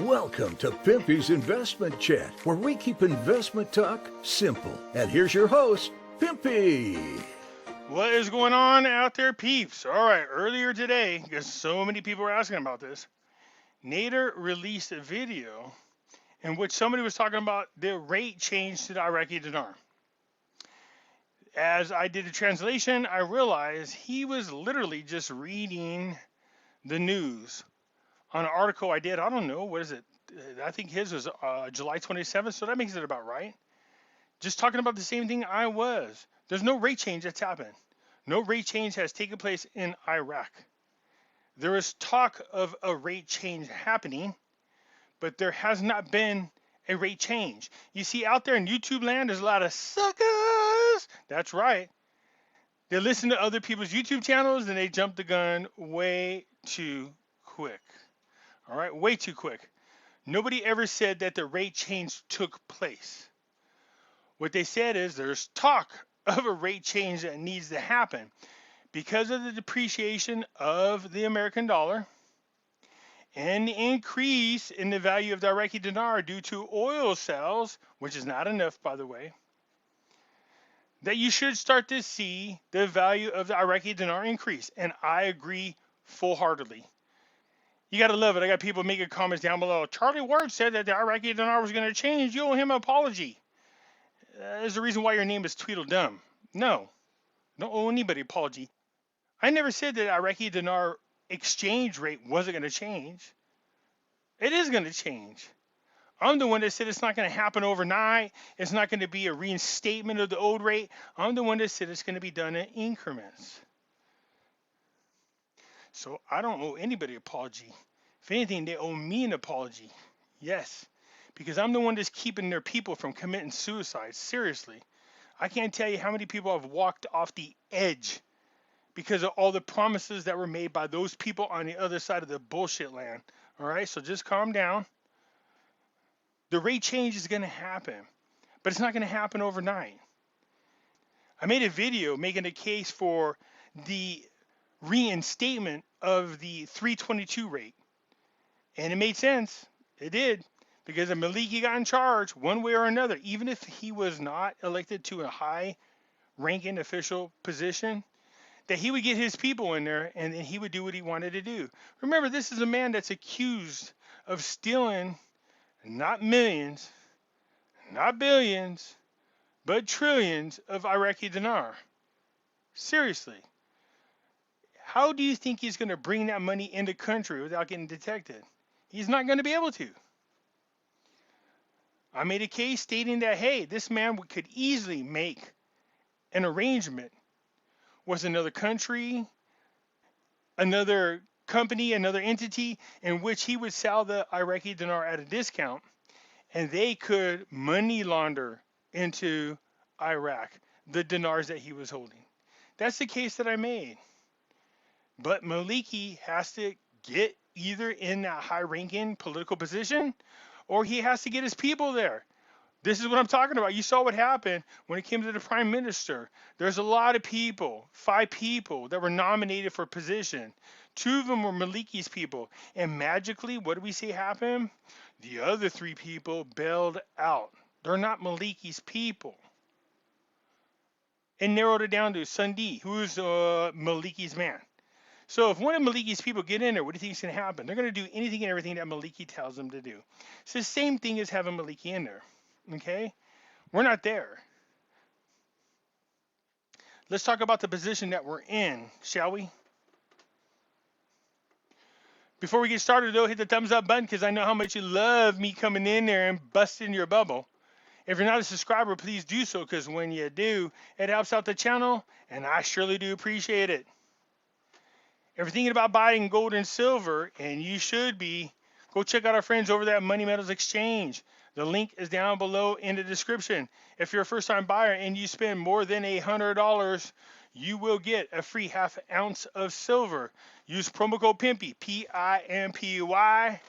Welcome to Pimpy's Investment Chat, where we keep investment talk simple. And here's your host, Pimpy. What is going on out there, peeps? All right, earlier today, because so many people were asking about this, Nader released a video in which somebody was talking about the rate change to the Iraqi Dinar. As I did a translation, I realized he was literally just reading the news on an article I did. I don't know, what is it? I think his was July 27th, so that makes it about right. Just talking about the same thing I was. There's no rate change that's happened. No rate change has taken place in Iraq. There is talk of a rate change happening, but there has not been a rate change. You see, out there in YouTube land, there's a lot of suckers. That's right. They listen to other people's YouTube channels and they jump the gun way too quick. All right, way too quick. Nobody ever said that the rate change took place. What they said is there's talk of a rate change that needs to happen because of the depreciation of the American dollar and the increase in the value of the Iraqi dinar due to oil sales, which is not enough, by the way, that you should start to see the value of the Iraqi dinar increase. And I agree full-heartedly. You got to love it. I got people making comments down below. Charlie Ward said that the Iraqi dinar was going to change. You owe him an apology. There's the reason why your name is Tweedledum. No, don't owe anybody an apology. I never said that Iraqi dinar exchange rate wasn't going to change. It is going to change. I'm the one that said it's not going to happen overnight. It's not going to be a reinstatement of the old rate. I'm the one that said it's going to be done in increments. So I don't owe anybody an apology. If anything, they owe me an apology. Yes, because I'm the one that's keeping their people from committing suicide. Seriously. I can't tell you how many people have walked off the edge because of all the promises that were made by those people on the other side of the bullshit land. All right, so just calm down. The rate change is going to happen, but it's not going to happen overnight. I made a video making a case for the reinstatement of the 322 rate, and it made sense. It did, because if Maliki got in charge one way or another, even if he was not elected to a high-ranking official position, that he would get his people in there and then he would do what he wanted to do. Remember, this is a man that's accused of stealing not millions, not billions, but trillions of Iraqi dinar. Seriously. How do you think he's going to bring that money into the country without getting detected? He's not going to be able to. I made a case stating that, hey, this man could easily make an arrangement with another country, another company, another entity, in which he would sell the Iraqi dinar at a discount, and they could money launder into Iraq the dinars that he was holding. That's the case that I made. But Maliki has to get either in that high-ranking political position, or he has to get his people there. This is what I'm talking about. You saw what happened when it came to the prime minister. There's a lot of people, 5 people that were nominated for position. 2 of them were Maliki's people. And magically, what do we see happen? The other 3 people bailed out. They're not Maliki's people. And narrowed it down to Sundi, who's Maliki's man. So if one of Maliki's people get in there, what do you think is going to happen? They're going to do anything and everything that Maliki tells them to do. It's the same thing as having Maliki in there. Okay? We're not there. Let's talk about the position that we're in, shall we? Before we get started, though, hit the thumbs up button because I know how much you love me coming in there and busting your bubble. If you're not a subscriber, please do so, because when you do, it helps out the channel, and I surely do appreciate it. If you're thinking about buying gold and silver, and you should be, go check out our friends over at Money Metals Exchange. The link is down below in the description. If you're a first-time buyer and you spend more than $100, you will get a free ½ ounce of silver. Use promo code Pimpy, P-I-M-P-Y,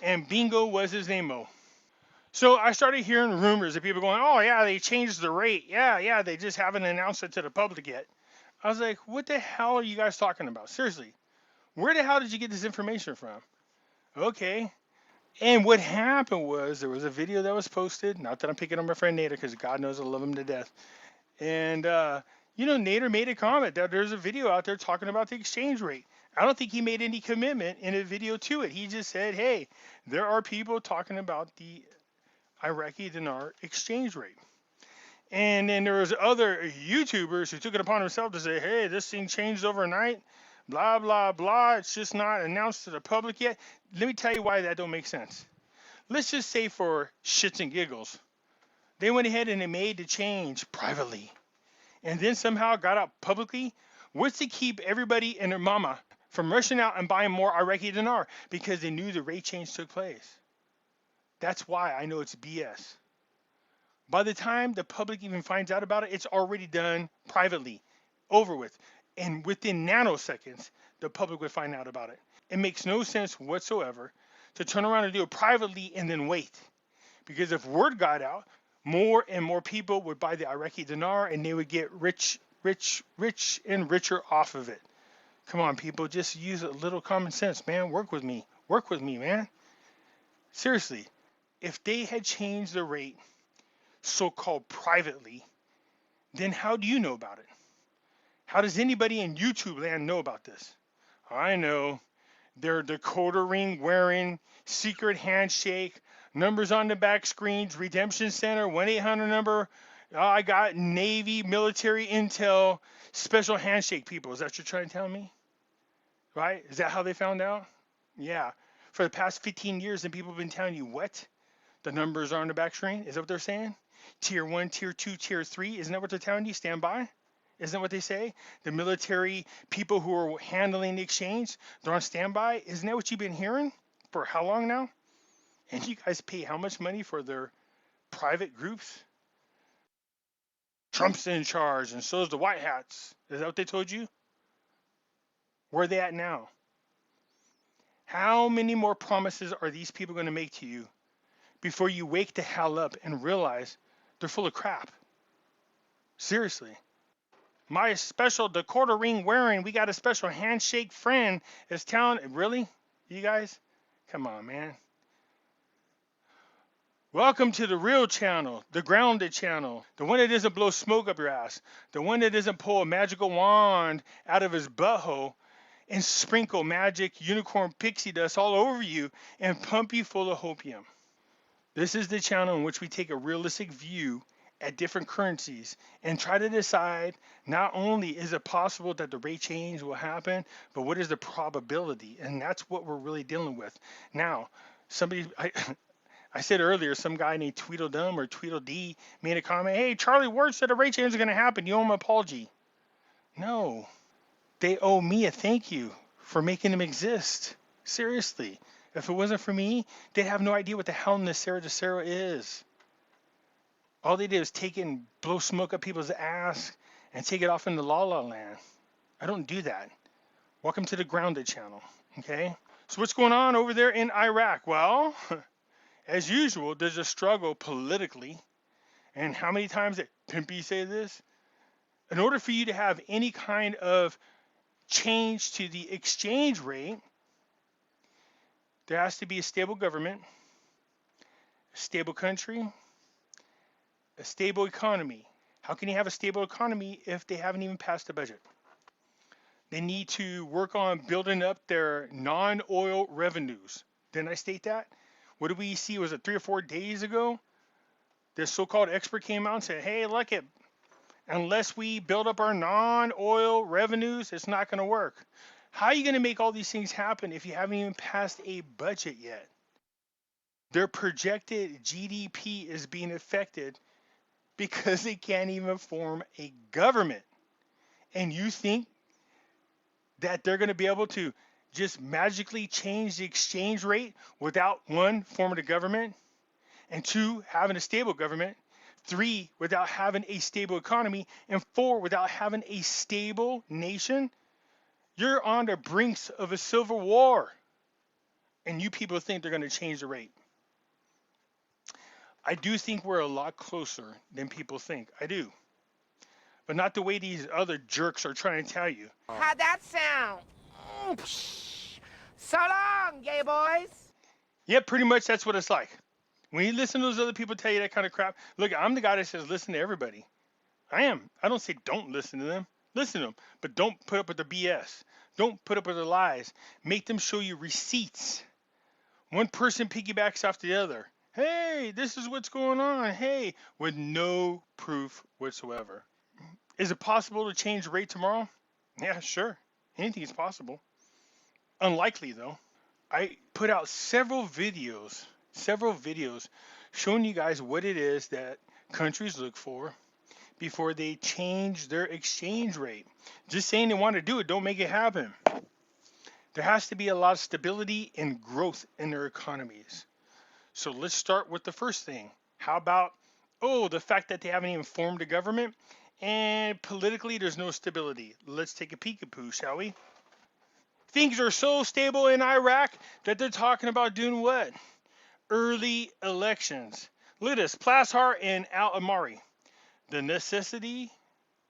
and bingo was his name-o. So I started hearing rumors of people going, oh, yeah, they changed the rate. Yeah, they just haven't announced it to the public yet. I was like, what the hell are you guys talking about? Seriously, where the hell did you get this information from? Okay, And what happened was there was a video that was posted. Not that I'm picking on my friend Nader, because God knows I love him to death. And Nader made a comment that there's a video out there talking about the exchange rate. I don't think he made any commitment in a video to it. He just said, "Hey, there are people talking about the Iraqi dinar exchange rate." And then there was other YouTubers who took it upon themselves to say, "Hey, this thing changed overnight, blah blah blah. It's just not announced to the public yet." Let me tell you why that don't make sense. Let's just say for shits and giggles, they went ahead and they made the change privately, and then somehow got out publicly. What's to keep everybody and their mama from rushing out and buying more Iraqi dinar? Because they knew the rate change took place. That's why I know it's BS. By the time the public even finds out about it, it's already done privately, over with. And within nanoseconds, the public would find out about it. It makes no sense whatsoever to turn around and do it privately and then wait. Because if word got out, more and more people would buy the Iraqi dinar and they would get rich, rich, rich, and richer off of it. Come on, people, just use a little common sense, man. Work with me. Work with me, man. Seriously, if they had changed the rate so-called privately, then how do you know about it? How does anybody in YouTube land know about this? I know. They're Dakota ring wearing, secret handshake, numbers on the back screens, redemption center, 1-800 number. I got Navy, military intel, special handshake people. Is that what you're trying to tell me? Right? Is that how they found out? Yeah. For the past 15 years, and people have been telling you what? The numbers are on the back screen? Is that what they're saying? Tier 1, Tier 2, Tier 3? Isn't that what they're telling you? Stand by? Isn't that what they say? The military people who are handling the exchange, they're on standby? Isn't that what you've been hearing? For how long now? And you guys pay how much money for their private groups? Trump's in charge, and so is the White Hats. Is that what they told you? Where are they at now? How many more promises are these people going to make to you before you wake the hell up and realize they're full of crap? Seriously. My special Dakota ring wearing, we got a special handshake friend is telling, really? You guys? Come on, man. Welcome to the real channel, the grounded channel, the one that doesn't blow smoke up your ass, the one that doesn't pull a magical wand out of his butthole and sprinkle magic unicorn pixie dust all over you and pump you full of hopium. This is the channel in which we take a realistic view at different currencies and try to decide not only is it possible that the rate change will happen, but what is the probability? And that's what we're really dealing with. Now, I said earlier, some guy named Tweedledum or Tweedledee made a comment, "Hey, Charlie Ward said a rate change is going to happen. You owe him an apology." No, they owe me a thank you for making them exist. Seriously. If it wasn't for me, they'd have no idea what the hell Nasera Desera is. All they did was take it and blow smoke up people's ass and take it off into la la land. I don't do that. Welcome to the grounded channel. Okay? So what's going on over there in Iraq? Well, as usual, there's a struggle politically. And how many times did Pimpy say this? In order for you to have any kind of change to the exchange rate, there has to be a stable government, a stable country, a stable economy. How can you have a stable economy if they haven't even passed a budget? They need to work on building up their non-oil revenues. Didn't I state that? What did we see? Was it 3 or 4 days ago? This so-called expert came out and said, "Hey, look it, unless we build up our non-oil revenues, it's not going to work." How are you going to make all these things happen if you haven't even passed a budget yet? Their projected GDP is being affected because they can't even form a government. And you think that they're going to be able to just magically change the exchange rate without, one, forming a government, and two, having a stable government, three, without having a stable economy, and four, without having a stable nation? You're on the brinks of a civil war, and you people think they're going to change the rate. I do think we're a lot closer than people think. I do. But not the way these other jerks are trying to tell you. How'd that sound? So long, gay boys. Yeah, pretty much that's what it's like. When you listen to those other people tell you that kind of crap, look, I'm the guy that says listen to everybody. I am. I don't say don't listen to them. Listen to them, but don't put up with the BS. Don't put up with the lies. Make them show you receipts. One person piggybacks off the other. Hey, this is what's going on. Hey, with no proof whatsoever. Is it possible to change the rate tomorrow? Yeah, sure. Anything is possible. Unlikely though. I put out several videos showing you guys what it is that countries look for before they change their exchange rate. Just saying they want to do it don't make it happen. There has to be a lot of stability and growth in their economies. So let's start with the first thing. How about, the fact that they haven't even formed a government and politically there's no stability. Let's take a peekaboo, shall we? Things are so stable in Iraq that they're talking about doing what? Early elections. Look at this, Plashar and Al Amari. The necessity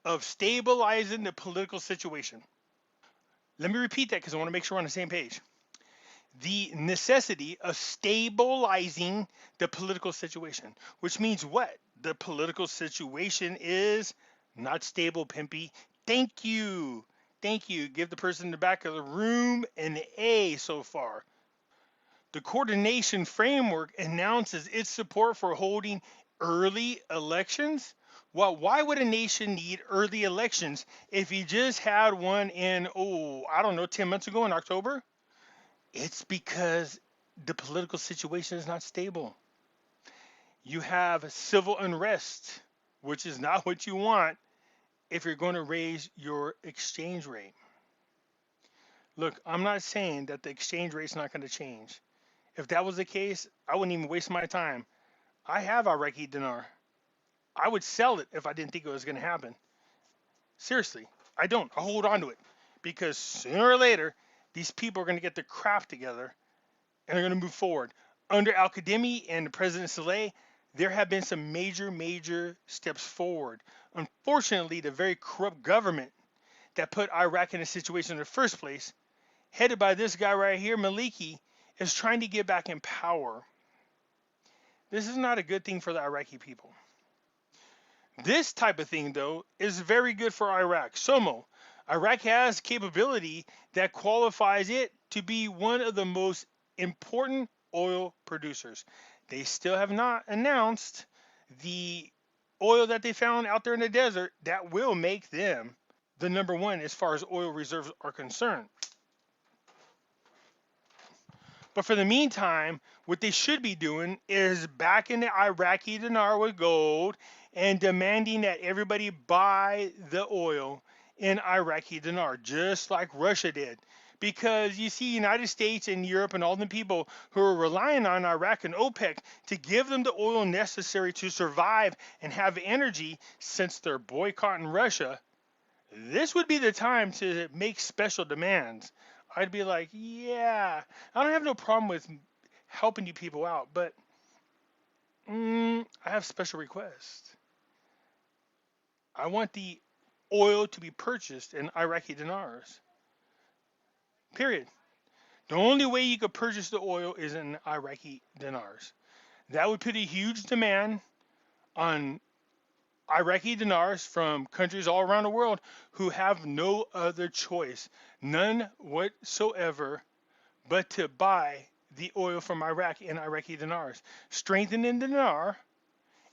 of stabilizing the political situation. Let me repeat that because I want to make sure we're on the same page. The necessity of stabilizing the political situation, which means what? The political situation is not stable, Pimpy. Thank you. Thank you. Give the person in the back of the room an A so far. The coordination framework announces its support for holding early elections. Well, why would a nation need early elections if you just had one in, I don't know, 10 months ago in October? It's because the political situation is not stable. You have civil unrest, which is not what you want if you're going to raise your exchange rate. Look, I'm not saying that the exchange rate's not going to change. If that was the case, I wouldn't even waste my time. I have Iraqi Dinar. I would sell it if I didn't think it was going to happen. Seriously, I don't. I hold on to it because sooner or later, these people are going to get their crap together and they're going to move forward. Under Al Qademi and President Saleh, there have been some major steps forward. Unfortunately, the very corrupt government that put Iraq in a situation in the first place, headed by this guy right here, Maliki, is trying to get back in power. This is not a good thing for the Iraqi people. This type of thing, though, is very good for Iraq. SOMO. Iraq has capability that qualifies it to be one of the most important oil producers. They still have not announced the oil that they found out there in the desert that will make them the number one as far as oil reserves are concerned. But for the meantime, what they should be doing is backing the Iraqi dinar with gold and demanding that everybody buy the oil in Iraqi dinar, just like Russia did. Because you see, United States and Europe and all the people who are relying on Iraq and OPEC to give them the oil necessary to survive and have energy since they're boycotting Russia, this would be the time to make special demands. I'd be like, yeah, I don't have no problem with helping you people out, but I have special requests. I want the oil to be purchased in Iraqi dinars. Period. The only way you could purchase the oil is in Iraqi dinars. That would put a huge demand on Iraqi dinars from countries all around the world who have no other choice, none whatsoever, but to buy the oil from Iraq in Iraqi dinars, strengthen the dinar,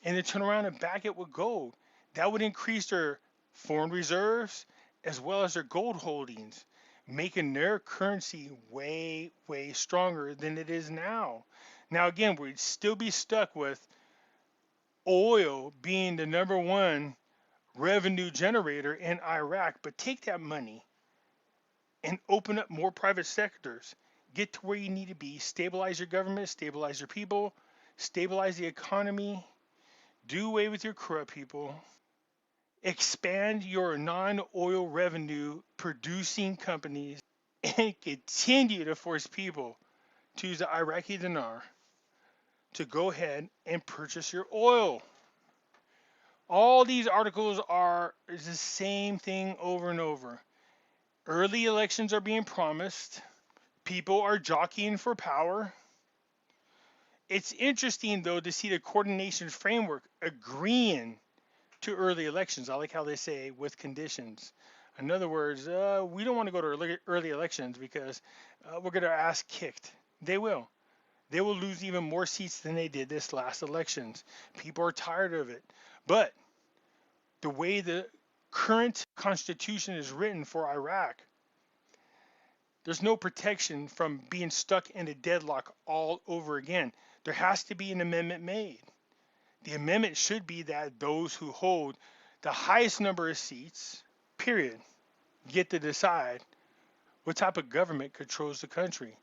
and then turn around and back it with gold. That would increase their foreign reserves as well as their gold holdings, making their currency way stronger than it is now. Now, again, we'd still be stuck with oil being the number one revenue generator in Iraq, but take that money and open up more private sectors. Get to where you need to be, stabilize your government, stabilize your people, stabilize the economy, do away with your corrupt people, expand your non-oil revenue producing companies, and continue to force people to use the Iraqi dinar to go ahead and purchase your oil. All these articles are the same thing over and over. Early elections are being promised. People are jockeying for power. It's interesting, though, to see the coordination framework agreeing to early elections. I like how they say with conditions. In other words, we don't want to go to early elections because we're going to ass kicked. They will. They will lose even more seats than they did this last elections. People are tired of it. But the way the current constitution is written for Iraq, there's no protection from being stuck in a deadlock all over again. There has to be an amendment made. The amendment should be that those who hold the highest number of seats, period, get to decide what type of government controls the country.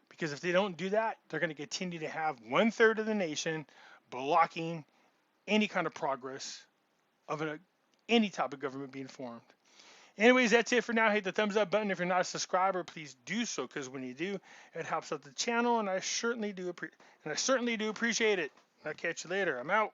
Because if they don't do that, they're going to continue to have 1/3 of the nation blocking any kind of progress of any type of government being formed. Anyways, that's it for now. Hit the thumbs up button. If you're not a subscriber, please do so, because when you do, it helps out the channel, and I certainly do appreciate it. I'll catch you later. I'm out.